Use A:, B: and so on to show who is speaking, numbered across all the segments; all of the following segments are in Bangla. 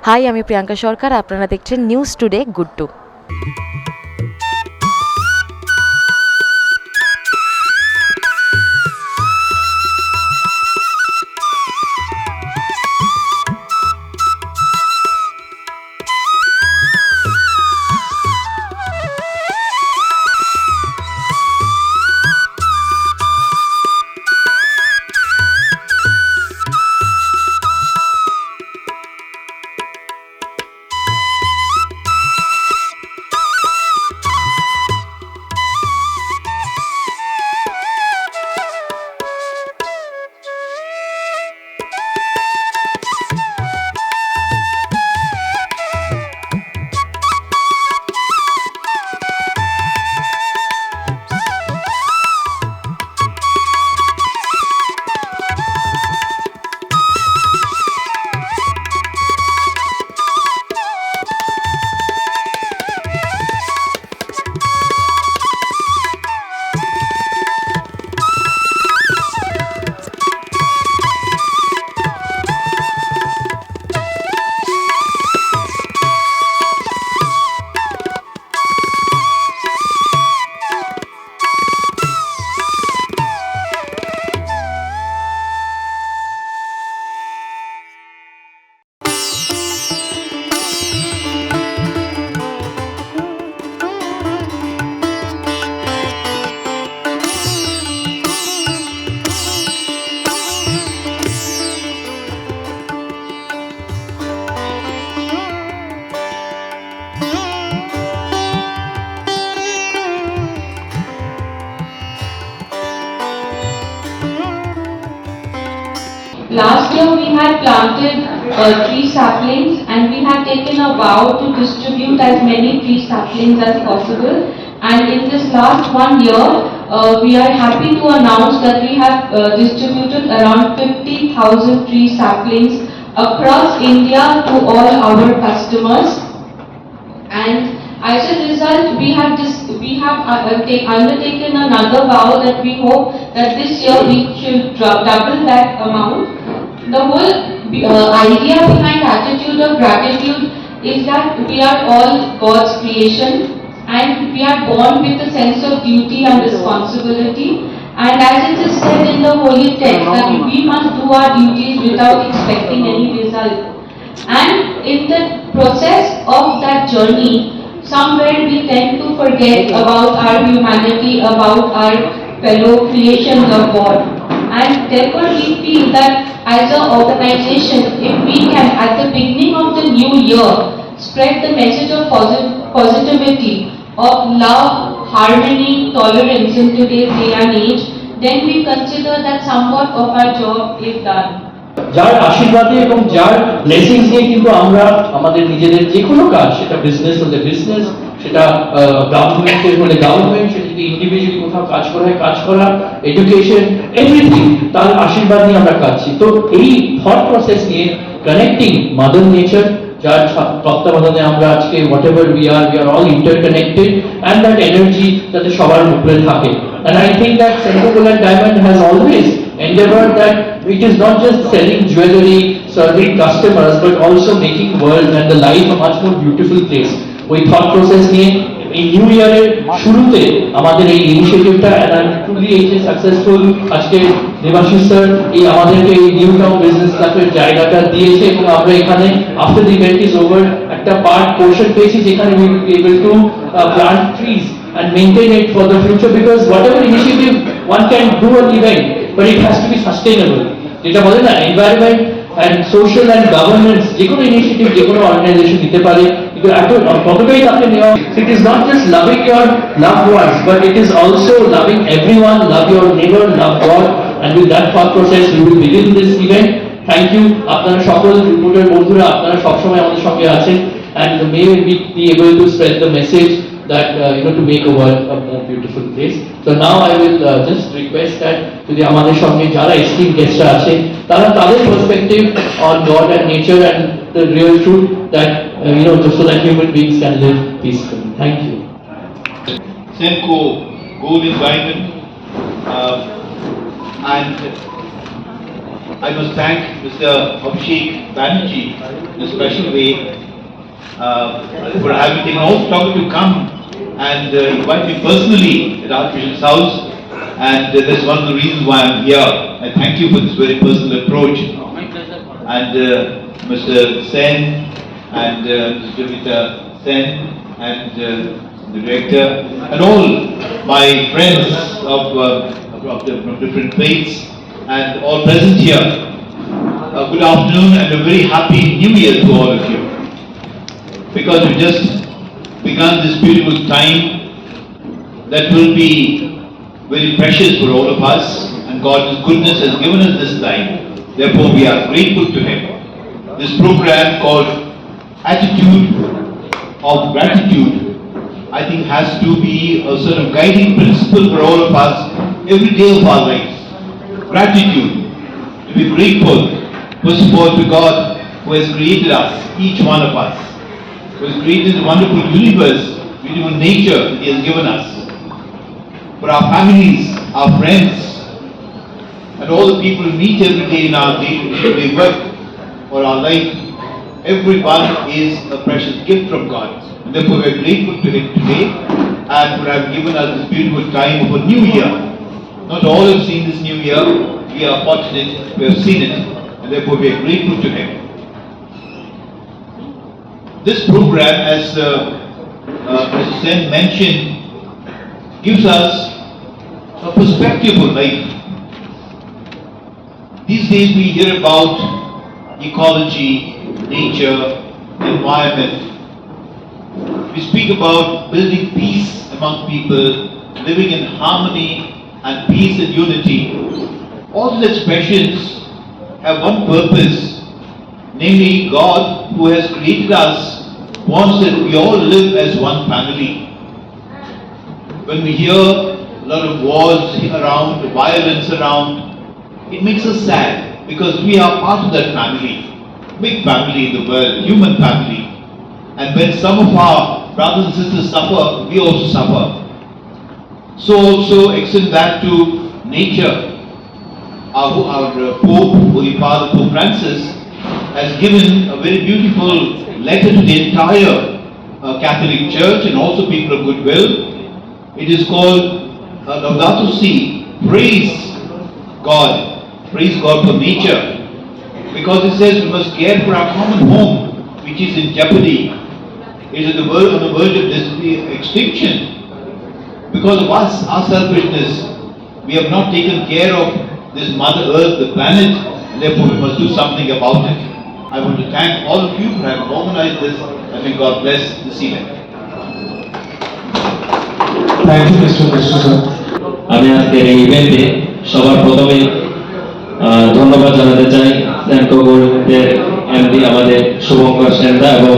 A: হাই, আমি প্রিয়াঙ্কা সরকার, আপনারা দেখছেন news today Guddu.
B: Last year we had planted tree saplings and we had taken a vow to distribute as many tree saplings as possible. And in this last 1 year, we are happy to announce that we have distributed around 50,000 tree saplings across India to all our customers. And as a result, we have undertaken another vow that we hope that this year we should double that amount. The whole idea behind attitude of gratitude is that we are all God's creation and we are born with a sense of duty and responsibility. And as it is said in the holy text that we must do our duties without expecting any result. And in the process of that journey, somewhere we tend to forget about our humanity, about our fellow creations of God. And therefore we feel that as an organization, if we can at the beginning of the new year spread the message of positivity, of love, harmony, tolerance in today's day and age, then we consider that somewhat of our job is done.
C: যার আশীর্বাদে এবং যার ব্লেসিংস নিয়ে কিন্তু আমরা আমাদের নিজেদের যে কোনো কাজ, সেটা বিজনেস হলে বিজনেস, সেটা গভর্নমেন্টের হলে গভর্নমেন্ট, সেটা যদি ইন্ডিভিজুয়ালি কোথাও কাজ করা, এডুকেশন, এভরিথিং তার আশীর্বাদ নিয়ে আমরা কাজছি। তো এই থট প্রসেস নিয়ে কানেক্টিং মাদার নেচার, যার তত্ত্বাবধানে আমরা আজকে what ever we are all interconnected, and that energy যাতে সবার উপরে থাকে। And I think that Senco Gold and Diamond has always endeavored that it is not just selling jewelry, serving customers, but also making world and the life a much more beautiful place. ওই thought process নিয়ে এই নিউ ইয়ারের শুরুতে আমাদের এই ইনিশিয়েটিভটা, and I'm truly সাকসেসফুল। আজকে দেবাশিস স্যার এই আমাদেরকে এই নিউ টাউন বিজনেস ক্লাবের জায়গাটা দিয়েছে এবং আমরা এখানে after the event is over একটা পার্ট পোর্শন পেয়েছি যেখানে we will be able to plant trees and maintain it for the future, because whatever initiative one can do an event, but it has to be sustainable. যেটা বলে না, environment and social and governance, যে কোনো ইনিশিয়েটিভ যে কোনো অর্গানাইজেশন নিতে পারে, কিন্তু ততটাই তাকে নেওয়া। It is not just loving your loved ones, but it is also loving everyone, love your neighbor, love God, and with that thought process we will begin this event. Thank you, আপনারা সকল রিপোর্টার বন্ধুরা, আপনারা সবসময় আমাদের সঙ্গে আছেন, and may we be able to spread the message that to make a world a more beautiful place. So now I will just request that যদি আমাদের সঙ্গে যারা esteemed guests আছে তারা তাদের perspective on God and nature and the real truth that just so that human beings can live peacefully. Thank you.
D: Senco Gold and Diamond and I must thank Mr. Abhishek Banerjee in a special way for having taken all trouble to come and invite me personally at Archbishop's house, and that's one of the reasons why I'm here. I thank you for this very personal approach. And Mr. Sen and Mr. Vita Sen and the director and all my friends from different faiths and all present here. Good afternoon and a very happy New Year to all of you. Because we just begun this beautiful time that will be very precious for all of us, and God's goodness has given us this time. Therefore, we are grateful to Him. This program called Attitude of Gratitude, I think, has to be a sort of guiding principle for all of us every day of our lives. Gratitude, to be grateful, first of all, to God who has created us, each one of us, who has created a wonderful universe, beautiful nature that He has given us. For our families, our friends, and all the people we meet every day in our day-to-day work or our life, everyone is a precious gift from God. And therefore we are grateful to Him today and for having given us this beautiful time of a new year. Not all have seen this new year. We are fortunate to have seen it, and therefore we are grateful to Him. This program, as Mr. Sen mentioned, gives us a perspective of life. These days we hear about ecology, nature, environment. We speak about building peace among people, living in harmony and peace and unity. All these expressions have one purpose, namely God, who has created us, wants that we all live as one family. When we hear a lot of wars around, violence around, it makes us sad because we are part of that family, big family in the world, human family. And when some of our brothers and sisters suffer, we also suffer. So also extend that to nature. Our Pope, Holy Father Pope Francis, has given a very beautiful letter to the entire Catholic Church and also people of goodwill. It is called Laudato Si, praise God for nature. Because it says we must care for our common home, which is in jeopardy. It is on the verge of extinction. Because of us, our selfishness, we have not taken care of this Mother Earth, the planet, and therefore we must do something about it. I want to thank all of you for having organized this, and may God bless this event.
E: Thank you, Mr. Sir.
F: আমি আজকের এই ইভেন্টে সবার প্রথমে ধন্যবাদ জানাতে চাই স্যানকো গোল্ডের এমডি আমাদের শুভঙ্কর সেনদা এবং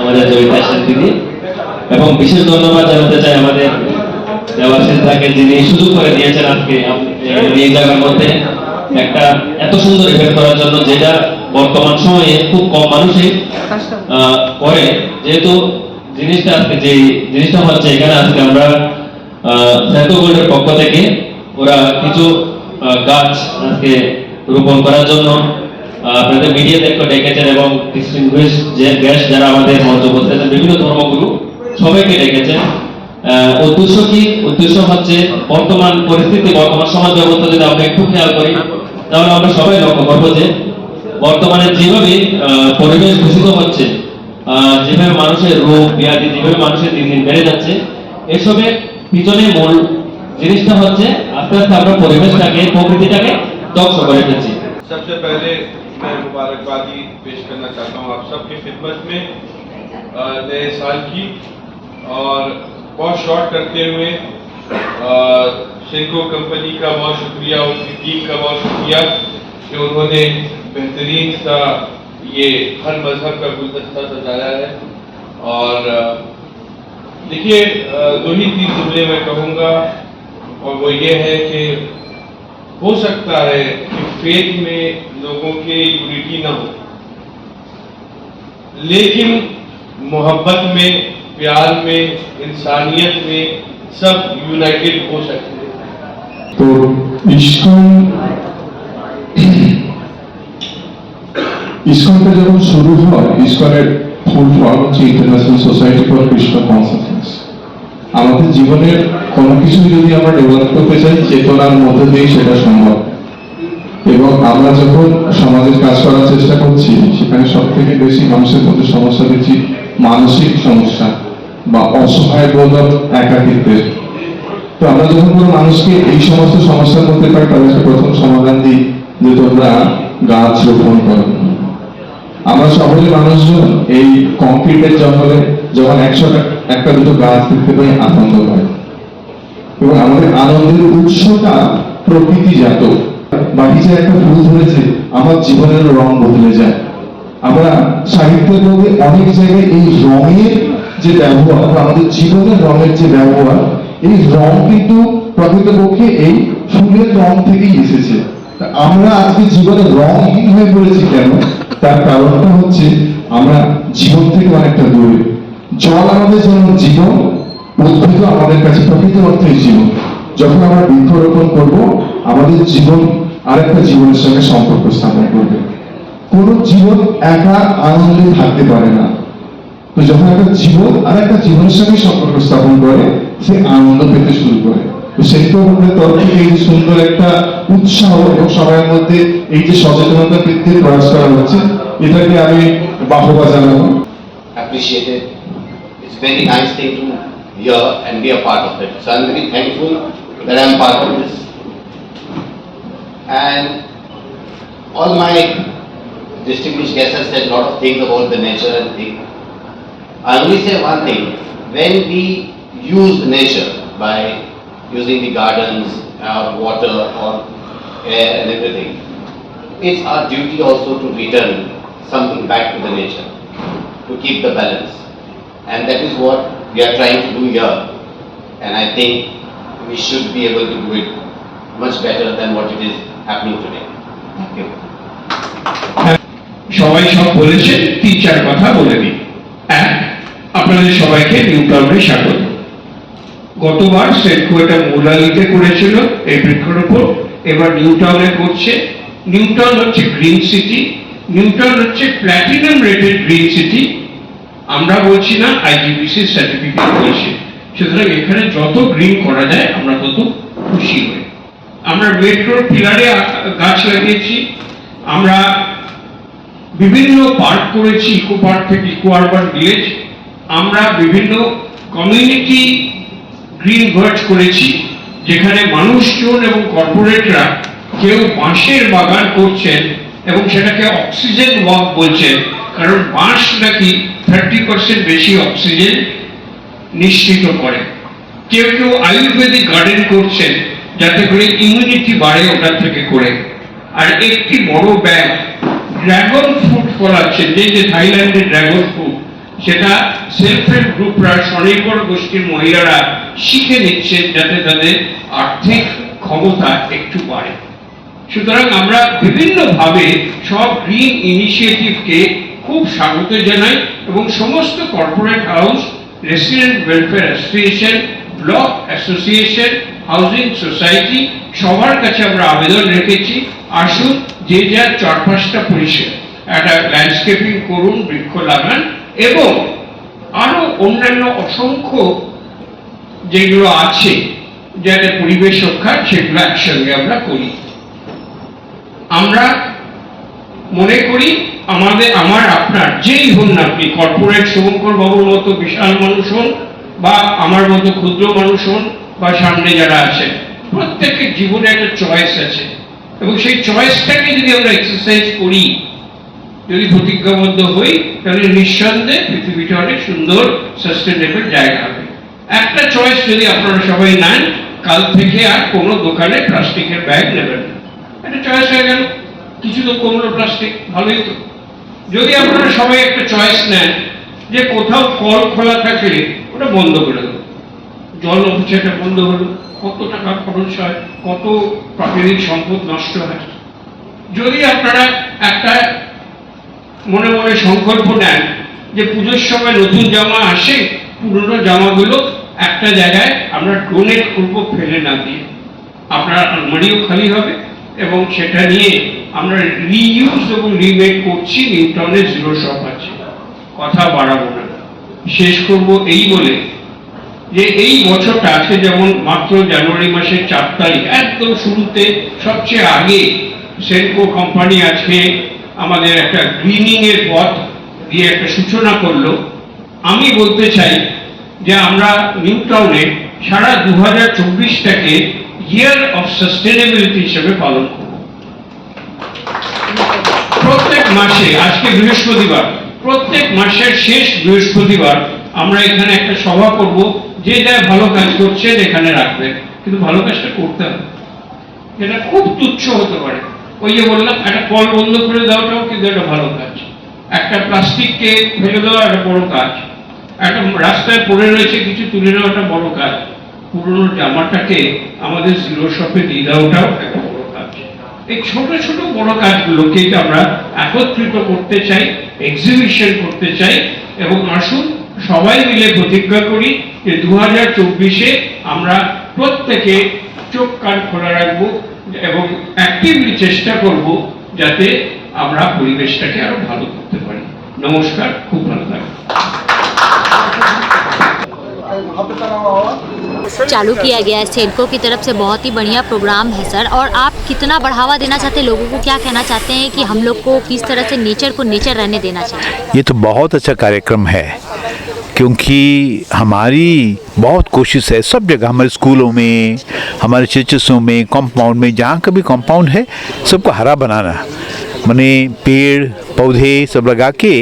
F: আমাদের জয়িতা সেন দিদি, এবং বিশেষ ধন্যবাদ জানাতে চাই আমাদের দেবাশিস দাকে, যিনি সুযোগ করে দিয়েছেন আজকে এই জায়গার মধ্যে একটা এত সুন্দর ইভেন্ট করার জন্য, যেটা বর্তমান সময়ে খুব কম মানুষই করে। যেহেতু জিনিসটা আজকে যে জিনিসটা হচ্ছে এখানে, আজকে আমরা স্যানকো গোল্ডের পক্ষ থেকে ওরা কিছু গাছ আজকে রোপণ করার জন্য আপনাদের মিডিয়াদেরকে ডেকেছেন এবং ডিস্টিংগুইশ যে গেস্ট যারা আমাদের মঞ্চ বসতেছেন, বিভিন্ন ধর্মগুরু সবাইকে ডেকেছেন। উদ্দেশ্য কি? উদ্দেশ্য হচ্ছে বর্তমান পরিস্থিতি, বর্তমান সমাজ ব্যবস্থা যদি আমরা একটু খেয়াল করি, তাহলে আমরা সবাই লক্ষ্য করবো যে বর্তমানে যেভাবে পরিবেশ দূষিত হচ্ছে, যেভাবে মানুষের রোগ ব্যাধি, যেভাবে মানুষের দিন দিন বেড়ে যাচ্ছে, এসবের পিছনে মূল জিনিসটা হচ্ছে আস্তে আস্তে আমরা পরিবেশটাকে, প্রকৃতিটাকে ধ্বংস করে ফেলছি।
G: सबसे पहले मैं मुबारकबादी पेश करना चाहता हूँ आप सबकी खिदमत में नए साल की, और बहुत शॉर्ट करते हुए सेनको कंपनी का बहुत शुक्रिया, उसकी टीम का बहुत शुक्रिया कि उन्होंने बेहतरीन सा ये हर मजहब का गुलदस्ता सजाया है। और देखिए, दो ही तीन जुमले मैं कहूँगा, और वो ये है कि हो सकता है कि फेथ में लोगों के यूनिटी ना हो, लेकिन मोहब्बत में, प्यार में, इंसानियत में सब यूनाइटेड हो सकते हैं।
E: तो इस्कॉन ইসকনটা যখন শুরু হয়, ইসকনের ফুল ফর্ম হচ্ছে international society for Krishna consciousness. আমাদের জীবনের কোনো কিছু যদি আমরা ডেভেলপ করতে চাই, চেতনার মধ্যে দিয়েই সেটা সম্ভব। এবং আমরা যখন সমাজের কাজ করার চেষ্টা করছি, সেখানে সব থেকে বেশি মানুষের মধ্যে সমস্যা দেখছি মানসিক সমস্যা বা অসহায় বোধক একাকিত্বের। তো আমরা যখন কোনো মানুষকে এই সমস্ত সমস্যার মধ্যে পাই, তাদেরকে প্রথম সমাধান দিই যে তোমরা গাছ রোপণ করো। আমরা শহরের মানুষজন এই কংক্রিটের জঙ্গলে যখন একটা দুটো গাছ দেখতে পাই আনন্দ হয়, এবং আমাদের আনন্দের উৎসটা প্রকৃতিজাত। বাগিচে একটা ফুল ধরেছে, আমার জীবনের রং বদলে যায়। আমরা সাহিত্যের মধ্যে অনেক জায়গায় এই রঙের যে ব্যবহার, আমাদের জীবনের রঙের যে ব্যবহার, এই রং কিন্তু প্রকৃতপক্ষে এই ফুলের রং থেকেই এসেছে। আমরা আজকে জীবনে রংহীন হয়ে পড়েছি কেন? তার কারণটা হচ্ছে আমরা জীবন থেকে অনেকটা দূরে। জল আমাদের যেমন জীবন, উদ্ভিদ আমাদের কাছে প্রকৃত অর্থেই জীবন। যখন আমরা বৃক্ষরোপণ করব, আমাদের জীবন আরেকটা জীবনের সঙ্গে সম্পর্ক স্থাপন করবে। কোন জীবন একা আনন্দে থাকতে পারে না। তো যখন একটা জীবন আর একটা জীবনের সঙ্গে সম্পর্ক স্থাপন করে, সে আনন্দ পেতে শুরু করে। তো সেই প্রকল্পের তরফ থেকে এই সুন্দর একটা উৎসাহ এবং সবার মধ্যে এই যে সচেতনতা বৃদ্ধির প্রয়াস করা হচ্ছে, এটাকে আমি বাহবা জানাবো।
H: Appreciated. It's a very nice thing to hear and be a part of it. So I'm very thankful that I'm part of this. And all my distinguished guests have said a lot of things about the nature and things. I only say one thing: when we use nature by using the gardens, or water, or air and everything, it's our duty also to return something back to the nature, to keep the balance. And that is what we are trying to do here. And I think we should be able to do it much better than what it is happening today. Thank you.
I: সবাই সব বলেছেন, তিন চার কথা বলে দিই। এক, আপনাদের সবাইকে নিউ টাউনে স্বাগত। গতবার সেটকো এটা মৌলালিতে করেছিল এই বৃক্ষরোপণ, এবার নিউ টাউনে করছে। নিউ টাউন হচ্ছে গ্রিন সিটি, নিউ টাউন হচ্ছে প্ল্যাটিনাম রেটেড গ্রিন সিটি। আমরা বলছি না, IGBC সার্টিফিকেট বলছি। সুতরাং এখানে যত গ্রিন করা যায় আমরা তত খুশি হই। আমরা মেট্রোর পিলারে গাছ লাগিয়েছি, আমরা বিভিন্ন পার্ক করেছি, ইকো পার্ক থেকে ইকো আরবান ভিলেজ। আমরা বিভিন্ন কমিউনিটি গ্রিন ভার্জ করেছি, যেখানে মানুষজন এবং কর্পোরেটরা কেউ বাঁশের বাগান করছেন এবং সেটাকে অক্সিজেন ওয়াক বলছেন, কারণ বাঁশ নাকি 30% বেশি অক্সিজেন নিশ্চিত করে। কেউ কেউ আয়ুর্বেদিক গার্ডেন করছেন, যাতে করে ইমিউনিটি বাড়ে ওটার থেকে করে। আর একটি বড় ব্যাগ ড্রাগন ফ্রুট ফলাচ্ছেন, যে থাইল্যান্ডের ড্রাগন ফ্রুট, সেটা সেলফ হেল্প গ্রুপরা, স্বনির্ভর গোষ্ঠীর মহিলারা শিখে নিচ্ছেন, যাতে তাদের আর্থিক ক্ষমতা একটু বাড়ে। সুতরাং আমরা বিভিন্নভাবে সব গ্রিন ইনিশিয়েটিভকে খুব স্বাগত জানাই এবং সমস্ত corporate house, resident welfare association, block association, housing society, সবার কাছে আমরা আবেদন রেখেছি, আসুন যে যার চারপাশটা পরিষ্কার, একটা ল্যান্ডস্কেপিং করুন, বৃক্ষ লাগান, এবং আরো অন্যান্য অসংখ্য যেগুলো আছে যাতে পরিবেশ রক্ষা, সেগুলো একসঙ্গে আমরা করি। আমরা মনে করি আমার আপনার যেই হন না আপনি, কর্পোরেট শুভঙ্কর বাবুর মতো বিশাল মানুষ হন, বা আমার মতো ক্ষুদ্র মানুষ হন, বা সামনে যারা আছেন, প্রত্যেকের জীবনে একটা চয়েস আছে, এবং সেই চয়েসটাকে যদি আমরা এক্সারসাইজ করি, যদি প্রতিজ্ঞাবদ্ধ হই, তাহলে নিঃসন্দেহে পৃথিবীটা অনেক সুন্দর সাস্টেনেবল জায়গা হবে। একটা চয়েস যদি আপনারা সবাই নেন, কাল থেকে আর কোনো দোকানে প্লাস্টিকের ব্যাগ নেবেন না, একটা চয়েস হয়ে গেল, কিছু তো কমলো প্লাস্টিক, ভালোই তো। যদি আপনারা সবাই একটা চয়েস নেন যে কোথাও কল খোলা থাকলে ওটা বন্ধ করে দেবো, জল অপচয়টা বন্ধ হলো, কত টাকা খরচ হয়, কত প্রাকৃতিক সম্পদ নষ্ট হয়। যদি আপনারা একটা মনে মনে সংকল্প নেন যে পুজোর সময় নতুন জামা আসে, পুরনো জামাগুলো একটা জায়গায় আমরা ডোনেট করবো, ফেলে না দিয়ে, আপনার আলমারিও খালি হবে এবং সেটা নিয়ে আমরা রিইউজ এবং রিমেক করছি। নিউ টাউনে জিরো শপ আছে, কথা বাড়াবো না, শেষ করব এই বলে যে এই বছরটা আছে যেমন মাত্র জানুয়ারি মাসের 4 তারিখ একদম শুরুতে সবচেয়ে আগে সেনকো কোম্পানি আজকে আমাদের একটা গ্রিনিং এর পথ দিয়ে একটা সূচনা করলো। আমি বলতে চাই যে আমরা নিউ টাউনে সারা 2024টাকে ইয়ার অফ সাস্টেনেবিলিটি হিসেবে পালন করব। প্রত্যেক মাসে, আজকে বৃহস্পতিবার, প্রত্যেক মাসের শেষ বৃহস্পতিবার আমরা এখানে একটা সভা করব। যে যা ভালো কাজ করছে এখানে রাখবেন, কিন্তু ভালো কাজটা করতে হবে। এটা খুব তুচ্ছ হতে পারে, ওই যে বললাম একটা কল বন্ধ করে দেওয়াটাও কিন্তু একটা ভালো কাজ, একটা প্লাস্টিককে ফেলে দেওয়া একটা বড় কাজ, একটা রাস্তায় পড়ে রয়েছে কিছু তুলে নেওয়াটা বড় কাজ, পুরনো জামাটাকে আমাদের জিরো শপে দিয়ে দেওয়াটাও একটা বড় কাজ। এই ছোট ছোট বড় কাজগুলোকে আমরা একত্রিত করতে চাই, এক্সিবিশন করতে চাই, এবং আসুন সবাই মিলে প্রতিজ্ঞা করি যে 2024-এ আমরা প্রত্যেকে চোখ কান খোলা রাখবো এবং অ্যাক্টিভলি চেষ্টা করব যাতে আমরা পরিবেশটাকে আরো ভালো করতে পারি। নমস্কার, খুব ভালো থাকবেন।
J: चालू किया गया है सेनको की तरफ से, बहुत ही बढ़िया प्रोग्राम है सर। और आप कितना बढ़ावा देना चाहते हैं लोगों को, क्या कहना चाहते हैं कि हम लोग को किस तरह से नेचर को नेचर रहने देना चाहिए?
K: ये तो बहुत अच्छा कार्यक्रम है, क्योंकि हमारी बहुत कोशिश है सब जगह, हमारे स्कूलों में, हमारे चर्चों में, कंपाउंड में, जहाँ कभी कंपाउंड है सबको हरा बनाना, माने पेड़ पौधे सब लगा के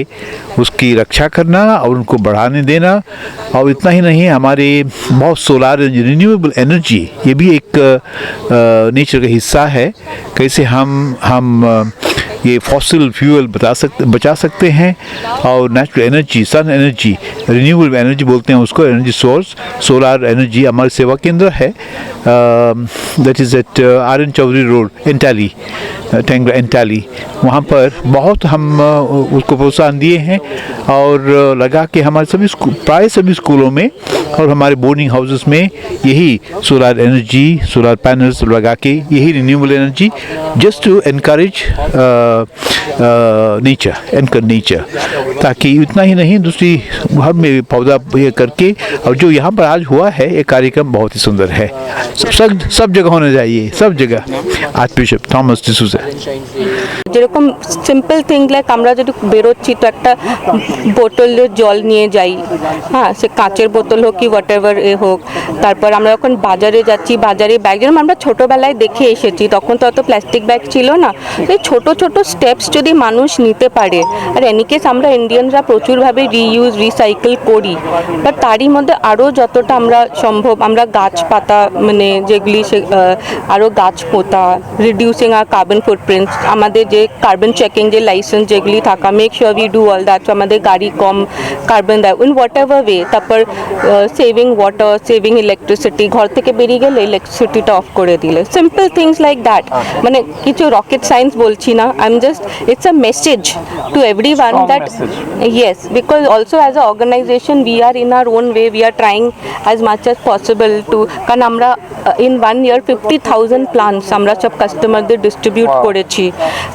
K: उसकी रक्षा करना और उनको बढ़ाने देना। और इतना ही नहीं, हमारे बहुत सोलार रिन्यूएबल एनर्जी, ये भी एक नेचर का हिस्सा है। कैसे हम ये फॉसिल फ्यूल बचा सकते हैं और natural energy, sun energy, renewable energy बोलते हैं उसको, एनर्जी सोर्स, सोलार एनर्जी हमारे सेवा केंद्र है, that is at R N. Chaudhary road, Entally, Tangra Entally. वहाँ पर बहुत हम उसको प्रोत्साहन दिए हैं और लगा के हमारे सभी प्राय सभी स्कूलों में और हमारे बोर्डिंग हाउसेस में यही सोलार एनर्जी, सोलार पैनल्स लगा के, यही renewable energy, just to encourage nature, ताकि इतना ही नहीं दूसरी घर में पौधा ये करके। और जो यहाँ पर आज हुआ है ये कार्यक्रम बहुत ही सुंदर है, सब जगह होना चाहिए, सब जगह। Archbishop Thomas D'Souza.
L: যেরকম সিম্পল থিং লাইক আমরা যদি বেরোচ্ছি তো একটা বোতলের জল নিয়ে যাই, হ্যাঁ, সে কাঁচের বোতল হোক কি হোয়াট এভার এ হোক। তারপর আমরা যখন বাজারে যাচ্ছি, বাজারে ব্যাগ, যেরকম আমরা ছোটোবেলায় দেখে এসেছি, তখন তো অত প্লাস্টিক ব্যাগ ছিল না। এই ছোটো ছোটো স্টেপস যদি মানুষ নিতে পারে, আর এনিকেস আমরা ইন্ডিয়ানরা প্রচুরভাবে রিইউজ রিসাইকেল করি, বাট তারই মধ্যে আরও যতটা আমরা সম্ভব আমরা গাছপাতা, মানে যেগুলি সে আরও গাছ পোতা, রিডিউসিং আর কার্বন ফুটপ্রিন্টস, আমাদের যে কার্বন চেকিং যে লাইসেন্স যেগুলি থাকা, make sure we do all that, আমাদের গাড়ি কম কার্বন দেয় ইন হোয়াট এভার ওয়ে। তারপর সেভিং ওয়াটার, সেভিং ইলেকট্রিসিটি, ঘর থেকে বেরিয়ে গেলে ইলেকট্রিসিটিটা অফ করে দিলে, সিম্পল থিংস লাইক দ্যাট। মানে কিছু রকেট সায়েন্স বলছি না, I am just, it's a message to everyone that yes, because also as an organization we are in our own way, we are trying as much as possible to, কারণ আমরা in 1 year 50,000 plants আমরা সব কাস্টমারদের ডিস্ট্রিবিউট করেছি।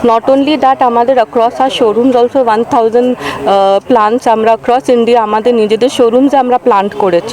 L: নট অনলি দ্যাট, আমাদের অ্যাক্রস আর শোরুমস অলসো 1,000 প্লান্টস আমরা অ্যাক্রস ইন্ডিয়া আমাদের নিজেদের শোরুমসে আমরা প্লান্ট করেছি।